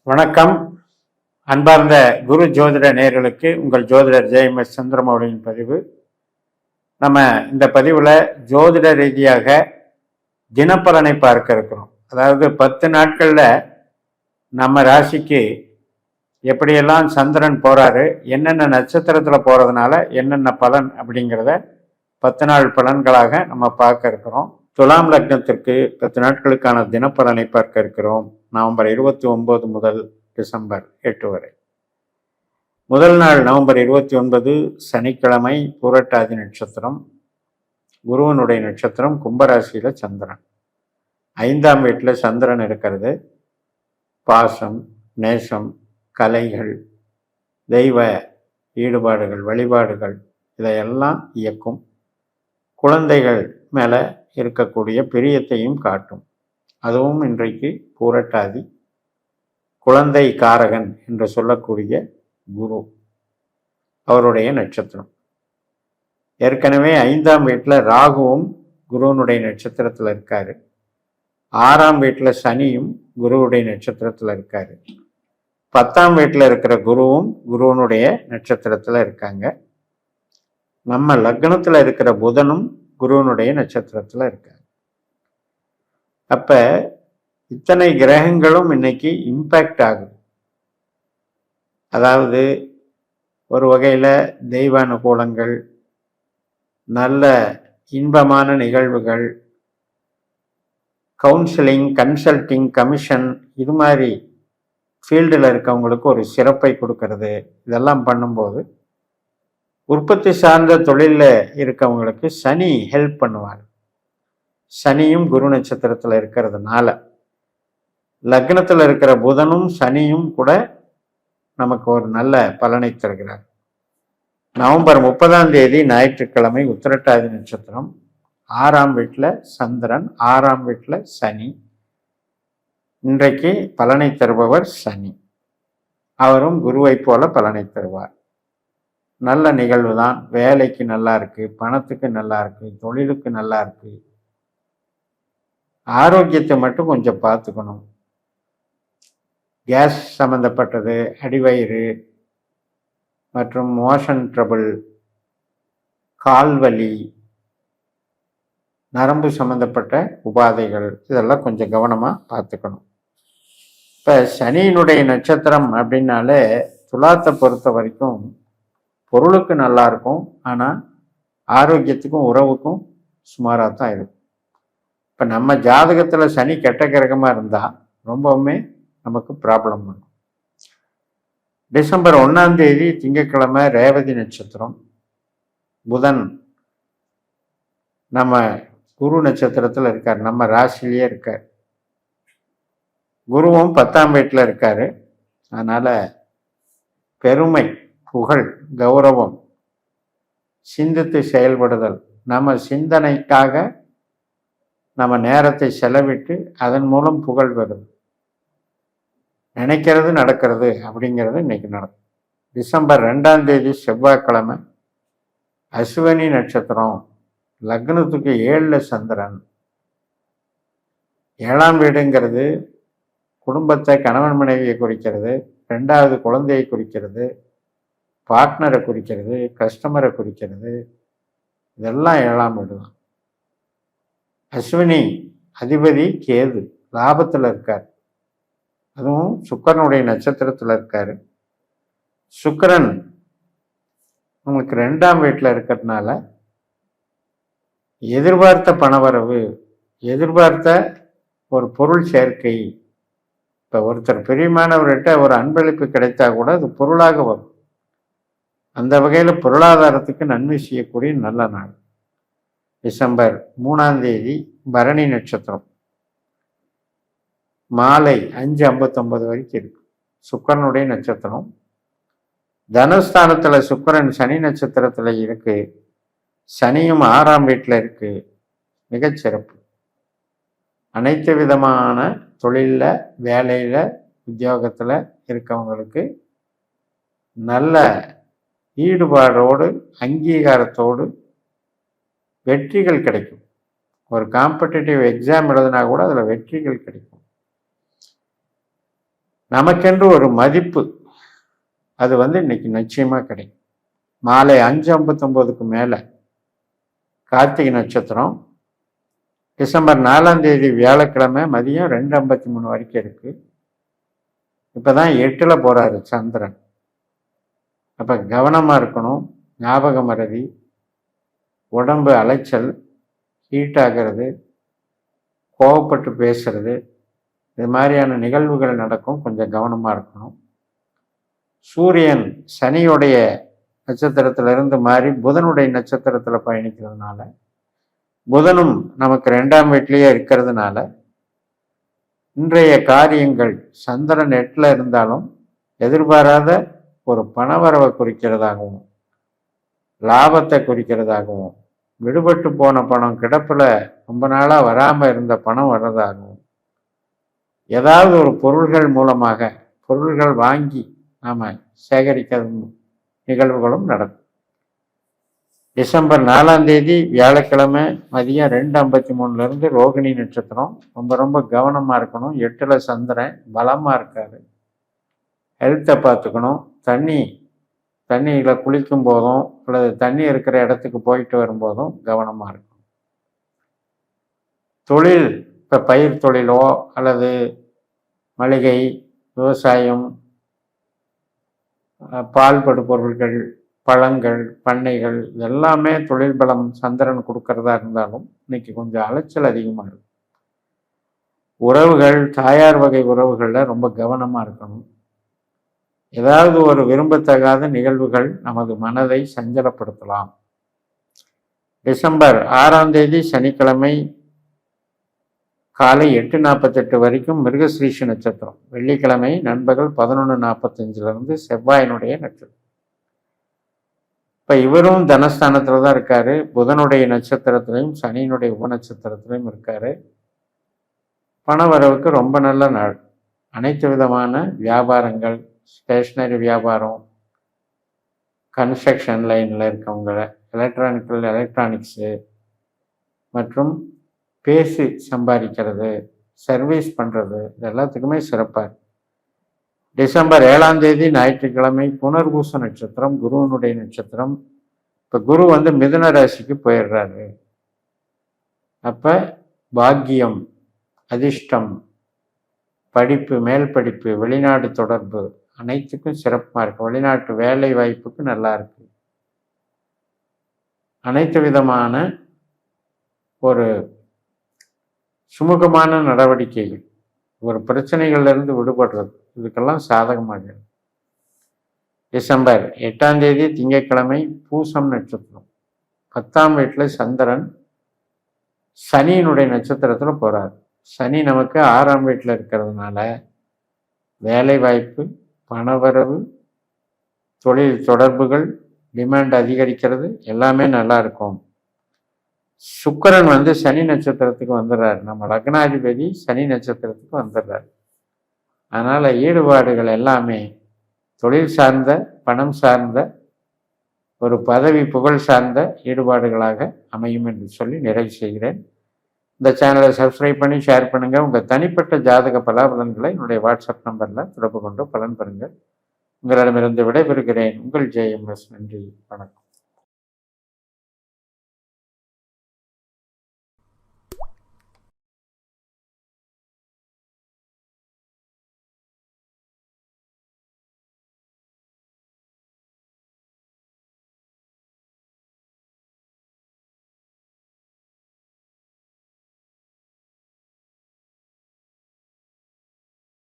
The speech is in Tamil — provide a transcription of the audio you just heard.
வணக்கம். அன்பார்ந்த குரு ஜோதிட நேயர்களுக்கு உங்கள் ஜோதிடர் ஜெயமஸ் சந்திரமௌலியின் பதிவு. நம்ம இந்த பதிவில் ஜோதிட ரீதியாக தினப்பலனை பார்க்க இருக்கிறோம். அதாவது 10 நாட்களில் நம்ம ராசிக்கு எப்படியெல்லாம் சந்திரன் போகிறாரு, என்னென்ன நட்சத்திரத்தில் போகிறதுனால என்னென்ன பலன் அப்படிங்கிறத 10 நாள் பலன்களாக நம்ம பார்க்க இருக்கிறோம். துலாம் லக்னத்திற்கு 10 நாட்களுக்கான தினப்பலனை பார்க்க இருக்கிறோம். நவம்பர் 29 முதல் டிசம்பர் 8 வரை. முதல் நாள் நவம்பர் 29 சனிக்கிழமை, பூரட்டாதி நட்சத்திரம், குருவனுடைய நட்சத்திரம், கும்பராசியில சந்திரன். 5ஆம் வீட்டில் சந்திரன் இருக்கிறது. பாசம், நேசம், கலைகள், தெய்வ ஈடுபாடுகள், வழிபாடுகள் இதையெல்லாம் இயக்கும். குழந்தைகள் மேலே இருக்கக்கூடிய பிரியத்தையும் காட்டும். அதுவும் இன்றைக்கு பூரட்டாதி, குழந்தை காரகன் என்று சொல்லக்கூடிய குரு அவருடைய நட்சத்திரம். ஏற்கனவே 5ஆம் வீட்டில் ராகுவும் குருவனுடைய நட்சத்திரத்தில் இருக்காரு. 6ஆம் வீட்டில் சனியும் குருவுடைய நட்சத்திரத்தில் இருக்காரு. 10ஆம் வீட்டில் இருக்கிற குருவும் குருவனுடைய நட்சத்திரத்தில் இருக்காங்க. நம்ம லக்னத்தில் இருக்கிற புதனும் குருவனுடைய நட்சத்திரத்தில் இருக்காங்க. அப்ப இத்தனை கிரகங்களும் இன்னைக்கு இம்பேக்ட் ஆகுது. அதாவது ஒரு வகையில் தெய்வ அனுகூலங்கள், நல்ல இன்பமான நிகழ்வுகள், கவுன்சிலிங், கன்சல்டிங், கமிஷன், இது மாதிரி ஃபீல்டில் இருக்கவங்களுக்கு ஒரு சிறப்பை கொடுக்கறது. இதெல்லாம் பண்ணும்போது உற்பத்தி சார்ந்த தொழிலில் இருக்கவங்களுக்கு சனி ஹெல்ப் பண்ணுவார். சனியும் குரு நட்சத்திரத்தில் இருக்கிறதுனால லக்னத்தில் இருக்கிற புதனும் சனியும் கூட நமக்கு ஒரு நல்ல பலனை தருகிறார். நவம்பர் 30ஆம் தேதி ஞாயிற்றுக்கிழமை, உத்திரட்டாதி நட்சத்திரம், 6ஆம் வீட்டில் சந்திரன், 6ஆம் வீட்டில் சனி. இன்றைக்கு பலனை தருபவர் சனி. அவரும் குருவை போல பலனை தருவார். நல்ல நிகழ்வு தான். வேலைக்கு நல்லா இருக்கு, பணத்துக்கு நல்லா இருக்கு, தொழிலுக்கு நல்லா இருக்கு. ஆரோக்கியத்தை மட்டும் கொஞ்சம் பார்த்துக்கணும். கேஸ் சம்பந்தப்பட்டது, அடிவயிறு மற்றும் மோஷன் ட்ரபிள், கால்வலி, நரம்பு சம்பந்தப்பட்ட உபாதைகள் இதெல்லாம் கொஞ்சம் கவனமாக பார்த்துக்கணும். இப்போ சனியினுடைய நட்சத்திரம் அப்படின்னாலே துலாத்தை பொறுத்த வரைக்கும் பொருளுக்கு நல்லா இருக்கும், ஆனால் ஆரோக்கியத்துக்கும் உறவுக்கும் சுமாராக தான் இருக்கும். இப்போ நம்ம ஜாதகத்தில் சனி கெட்ட கிரகமாக இருந்தால் ரொம்பவுமே நமக்கு ப்ராப்ளம் பண்ணும். டிசம்பர் 1ஆம் தேதி திங்கட்கிழமை, ரேவதி நட்சத்திரம், புதன் நம்ம குரு நட்சத்திரத்தில் இருக்கார், நம்ம ராசிலேயே இருக்கார். குருவும் 10ஆம் வீட்டில் இருக்காரு. அதனால் பெருமை, புகழ், கௌரவம், சிந்தித்து செயல்படுதல், நம்ம சிந்தனைக்காக நம்ம நேரத்தை செலவிட்டு அதன் மூலம் புகழ் வருது. நினைக்கிறது நடக்கிறது அப்படிங்கிறது இன்னைக்கு நடக்கும். டிசம்பர் 2ஆம் தேதி செவ்வாய்க்கிழமை, அஸ்வினி நட்சத்திரம், லக்னத்துக்கு 7ல் சந்திரன். 7ஆம் வீடுங்கிறது குடும்பத்தை, கணவன் மனைவியை குறிக்கிறது, 2வது குழந்தையை குறிக்கிறது, பார்ட்னரை குறிக்கிறது, கஸ்டமரை குறிக்கிறது. இதெல்லாம் 7ஆம் வீடு தான். அஸ்வினி அதிபதி கேது லாபத்தில் இருக்கார். அதுவும் சுக்கிரனுடைய நட்சத்திரத்தில் இருக்காரு. சுக்கிரன் உங்களுக்கு 2ஆம் வீட்டில் இருக்கிறதுனால எதிர்பார்த்த பணவரவு, எதிர்பார்த்த ஒரு பொருள் சேர்க்கை. இப்போ ஒருத்தர் பிரியமானவர்கிட்ட ஒரு அன்பளிப்பு கிடைத்தா கூட அது பொருளாக வரும். அந்த வகையில் பொருளாதாரத்துக்கு நன்மை செய்யக்கூடிய நல்ல நாள். டிசம்பர் 3ஆம் தேதி பரணி நட்சத்திரம், மாலை 5:59 வரைக்கும் இருக்கு. சுக்கிரனுடைய நட்சத்திரம். தனஸ்தானத்தில் சுக்கிரன் சனி நட்சத்திரத்தில் இருக்கு. சனியும் 6ஆம் வீட்டில் இருக்கு. மிகச்சிறப்பு. அனைத்து விதமான தொழிலில், வேலையில், உத்தியோகத்தில் இருக்கவங்களுக்கு நல்ல ஈடுபாடோடு, அங்கீகாரத்தோடு வெற்றிகள் கிடைக்கும். ஒரு காம்படிட்டிவ் எக்ஸாம் எழுதினா கூட அதில் வெற்றிகள் கிடைக்கும். நமக்கென்று ஒரு மதிப்பு அது இன்னைக்கு நிச்சயமாக கிடைக்கும். மாலை 5:59க்கு மேலே கார்த்திகை நட்சத்திரம். டிசம்பர் 4ஆம் தேதி வியாழக்கிழமை மதியம் 2:53 வரைக்கும் இருக்கு. இப்போதான் 8ல் போகிறாரு சந்திரன். அப்போ கவனமாக இருக்கணும். ஞாபக மறதி, உடம்பு அலைச்சல், ஹீட் ஆகிறது, கோவப்பட்டு பேசுறது, இது மாதிரியான நிகழ்வுகள் நடக்கும். கொஞ்சம் கவனமாக இருக்கணும். சூரியன் சனியுடைய நட்சத்திரத்திலிருந்து மாறி புதனுடைய நட்சத்திரத்தில் பயணிக்கிறதுனால, புதனும் நமக்கு 2ஆம் வீட்டிலேயே இருக்கிறதுனால இன்றைய காரியங்கள் சந்திரன் 8ல் இருந்தாலும் எதிர்பாராத ஒரு பணவரவை குறிக்கிறதாகவும், லாபத்தை குறிக்கிறதாகவும், விடுபட்டு போன பணம் கிடப்பில் ரொம்ப நாளாக வராமல் இருந்த பணம் வர்றதாகவும், ஏதாவது ஒரு பொருள்கள் மூலமாக பொருள்கள் வாங்கி நாம் சேகரிக்கிற நிகழ்வுகளும் நடக்கும். டிசம்பர் 4ஆம் தேதி வியாழக்கிழமை மதியம் 2:53 ரோகிணி நட்சத்திரம். ரொம்ப ரொம்ப கவனமாக இருக்கணும். 8ல் சந்திரன் பலமாக இருக்காரு. ஹெல்த்தை பார்த்துக்கணும். தண்ணியில் குளிக்கும் போதும் அல்லது தண்ணி இருக்கிற இடத்துக்கு போயிட்டு வரும்போதும் கவனமாக இருக்கணும். தொழில், இப்போ பயிர் தொழிலோ அல்லது மளிகை, விவசாயம், பால்படு பொருட்கள், பழங்கள், பண்ணைகள், எல்லாமே தொழில் பலம் சந்திரன் கொடுக்கறதா இருந்தாலும் இன்னைக்கு கொஞ்சம் அலைச்சல் அதிகமாக இருக்கும். உறவுகள், தாயார் வகை உறவுகளில் ரொம்ப கவனமாக இருக்கணும். ஏதாவது ஒரு விரும்பத்தகாத நிகழ்வுகள் நமது மனதை சஞ்சலப்படுத்தலாம். டிசம்பர் 6ஆம் தேதி சனிக்கிழமை காலை 8:48 வரைக்கும் மிருகஸ்ரீஷ நட்சத்திரம். வெள்ளிக்கிழமை நண்பகல் 11:45 செவ்வாயினுடைய நட்சத்திரம். இப்போ இவரும் தனஸ்தானத்தில் தான் இருக்காரு. புதனுடைய நட்சத்திரத்திலையும் சனியினுடைய உபநட்சத்திரத்திலையும் இருக்காரு. பண வரவுக்கு ரொம்ப நல்ல நாள். அனைத்து விதமான வியாபாரங்கள், ஸ்டேஷ்னரி வியாபாரம், கன்ஸ்ட்ரக்ஷன் லைனில் இருக்கவங்க, எலக்ட்ரானிக்ஸு மற்றும் பேசி சம்பாதிக்கிறது, சர்வீஸ் பண்ணுறது, இது எல்லாத்துக்குமே சிறப்பாக. டிசம்பர் 7ஆம் தேதி ஞாயிற்றுக்கிழமை புனர்பூச நட்சத்திரம், குருவனுடைய நட்சத்திரம். இப்போ குரு மிதுன ராசிக்கு போயிடுறாரு. அப்போ பாக்கியம், அதிர்ஷ்டம், படிப்பு, மேல் படிப்பு, வெளிநாடு தொடர்பு அனைத்துக்கும் சிறப்பாக இருக்கு. வெளிநாட்டு வேலை வாய்ப்புக்கு நல்லா இருக்கு. அனைத்து விதமான ஒரு சுமூகமான நடவடிக்கைகள், ஒரு பிரச்சனைகள்லேருந்து விடுபடுறது, இதுக்கெல்லாம் சாதகமாக. டிசம்பர் 8ஆம் தேதி திங்கட்கிழமை பூசம் நட்சத்திரம். 10ஆம் வீட்டில் சந்திரன் சனியினுடைய நட்சத்திரத்தில் போகிறார். சனி நமக்கு 6ஆம் வீட்டில் இருக்கிறதுனால வேலை வாய்ப்பு, பணவரவு, தொழில் தொடர்புகள், டிமாண்ட் அதிகரிக்கிறது, எல்லாமே நல்லா இருக்கும். சுக்கிரன் சனி நட்சத்திரத்துக்கு வந்துடுறாரு. நம்ம லக்னாதிபதி சனி நட்சத்திரத்துக்கு வந்துடுறாரு. அதனால் ஈடுபாடுகள் எல்லாமே தொழில் சார்ந்த, பணம் சார்ந்த, ஒரு பதவி புகழ் சார்ந்த ஈடுபாடுகளாக அமையும் என்று சொல்லி நிறைவு செய்கிறேன். இந்த சேனலை சப்ஸ்கிரைப் பண்ணி ஷேர் பண்ணுங்கள். உங்கள் தனிப்பட்ட ஜாதக பலாபலன்களை என்னுடைய வாட்ஸ்அப் நம்பரில் தொடர்பு கொண்டு பலன் பெறுங்கள். உங்களிடமிருந்து விடைபெறுகிறேன். உங்கள் ஜெயம் எஸ். நன்றி, வணக்கம்.